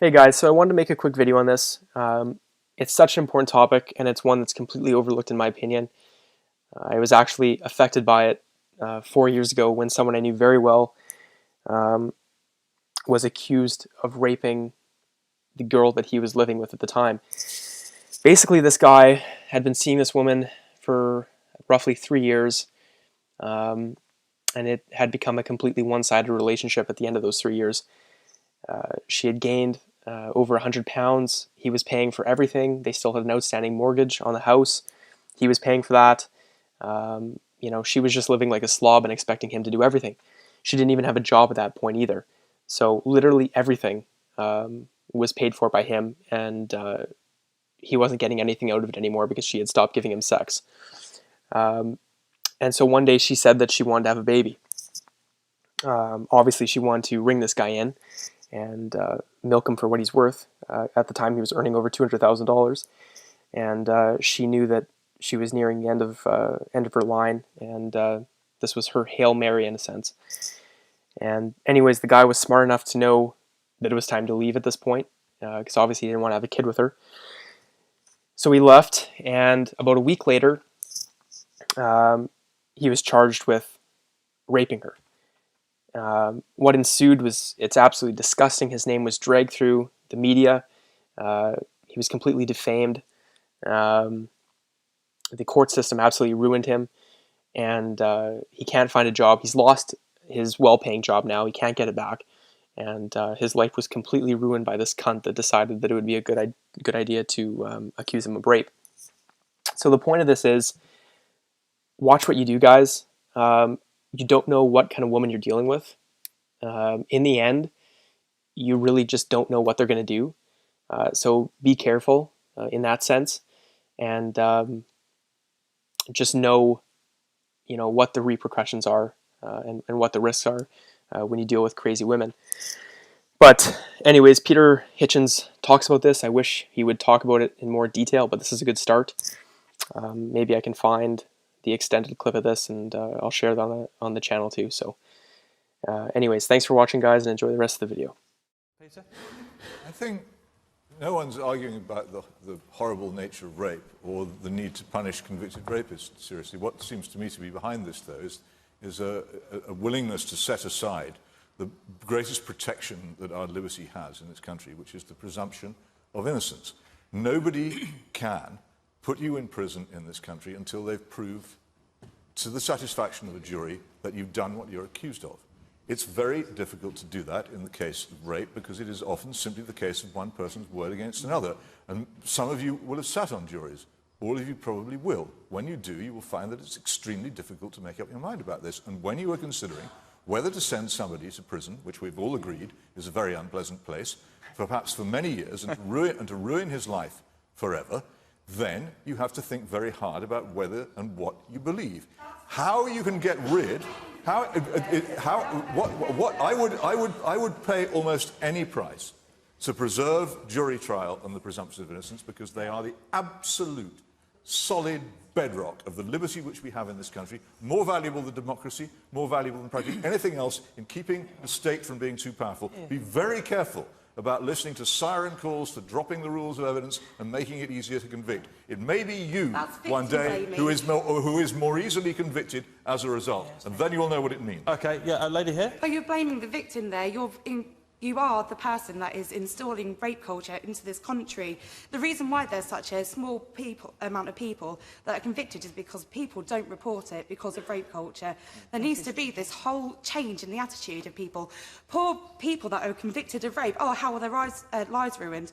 Hey guys, so I wanted to make a quick video on this. It's such an important topic, and it's one that's completely overlooked in my opinion. I was actually affected by it 4 years ago when someone I knew very well was accused of raping the girl that he was living with at the time. Basically, this guy had been seeing this woman for roughly 3 years, and it had become a completely one-sided relationship at the end of those 3 years. She had gained over 100 pounds. He was paying for everything. They still had an outstanding mortgage on the house. He was paying for that. She was just living like a slob and expecting him to do everything. She didn't even have a job at that point either. So literally everything was paid for by him, and he wasn't getting anything out of it anymore because she had stopped giving him sex. And so one day she said that she wanted to have a baby. Obviously she wanted to ring this guy in and milk him for what he's worth. At the time he was earning over $200,000, and she knew that she was nearing the end of her line, and this was her Hail Mary in a sense. And anyways, the guy was smart enough to know that it was time to leave at this point, because obviously he didn't want to have a kid with her. So he left, and about a week later he was charged with raping her. What ensued was, it's absolutely disgusting. His name was dragged through the media. He was completely defamed. The court system absolutely ruined him, and he can't find a job. He's lost his well-paying job now. He can't get it back, and his life was completely ruined by this cunt that decided that it would be a good idea to accuse him of rape. So the point of this is, watch what you do, guys. You don't know what kind of woman you're dealing with. In the end, you really just don't know what they're going to do. So be careful in that sense, and just know, what the repercussions are and what the risks are when you deal with crazy women. But anyways, Peter Hitchens talks about this. I wish he would talk about it in more detail, but this is a good start. Maybe I can find the extended clip of this, and I'll share it on the channel too. So anyways, thanks for watching, guys, and enjoy the rest of the video. Peter? I think no one's arguing about the horrible nature of rape or the need to punish convicted rapists seriously. What seems to me to be behind this, though, is a willingness to set aside the greatest protection that our liberty has in this country, which is the presumption of innocence. Nobody can put you in prison in this country until they've proved to the satisfaction of a jury that you've done what you're accused of. It's very difficult to do that in the case of rape, because it is often simply the case of one person's word against another. And some of you will have sat on juries. All of you probably will. When you do, you will find that it's extremely difficult to make up your mind about this. And when you are considering whether to send somebody to prison, which we've all agreed is a very unpleasant place, perhaps for many years, and to ruin his life forever, then you have to think very hard about whether and what you believe. How you can get rid, I would pay almost any price to preserve jury trial and the presumption of innocence, because they are the absolute solid bedrock of the liberty which we have in this country, more valuable than democracy, more valuable than practically anything else in keeping the state from being too powerful. Be very careful about listening to siren calls for dropping the rules of evidence and making it easier to convict. It may be you one day who is more easily convicted as a result, and then you'll know what it means. Okay, yeah, a lady here. Oh, you're blaming the victim there. You are the person that is installing rape culture into this country. The reason why there's such a small amount of people that are convicted is because people don't report it because of rape culture. There needs to be this whole change in the attitude of people. Poor people that are convicted of rape, oh, how are their lives ruined?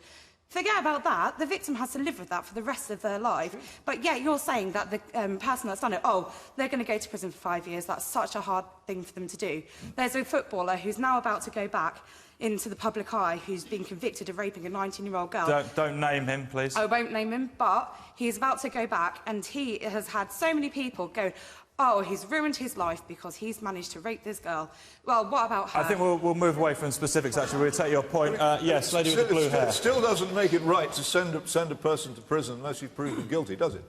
Forget about that. The victim has to live with that for the rest of their life. But yeah, you're saying that the person that's done it, oh, they're going to go to prison for 5 years. That's such a hard thing for them to do. There's a footballer who's now about to go back into the public eye, who's been convicted of raping a 19-year-old girl. Don't name him, please. I won't name him, but he's about to go back, and he has had so many people go, oh, he's ruined his life because he's managed to rape this girl. Well, what about her? I think we'll move away from specifics, actually. We'll take your point. Yes, lady with the blue hair. It still doesn't make it right to send a person to prison unless you've proven guilty, does it?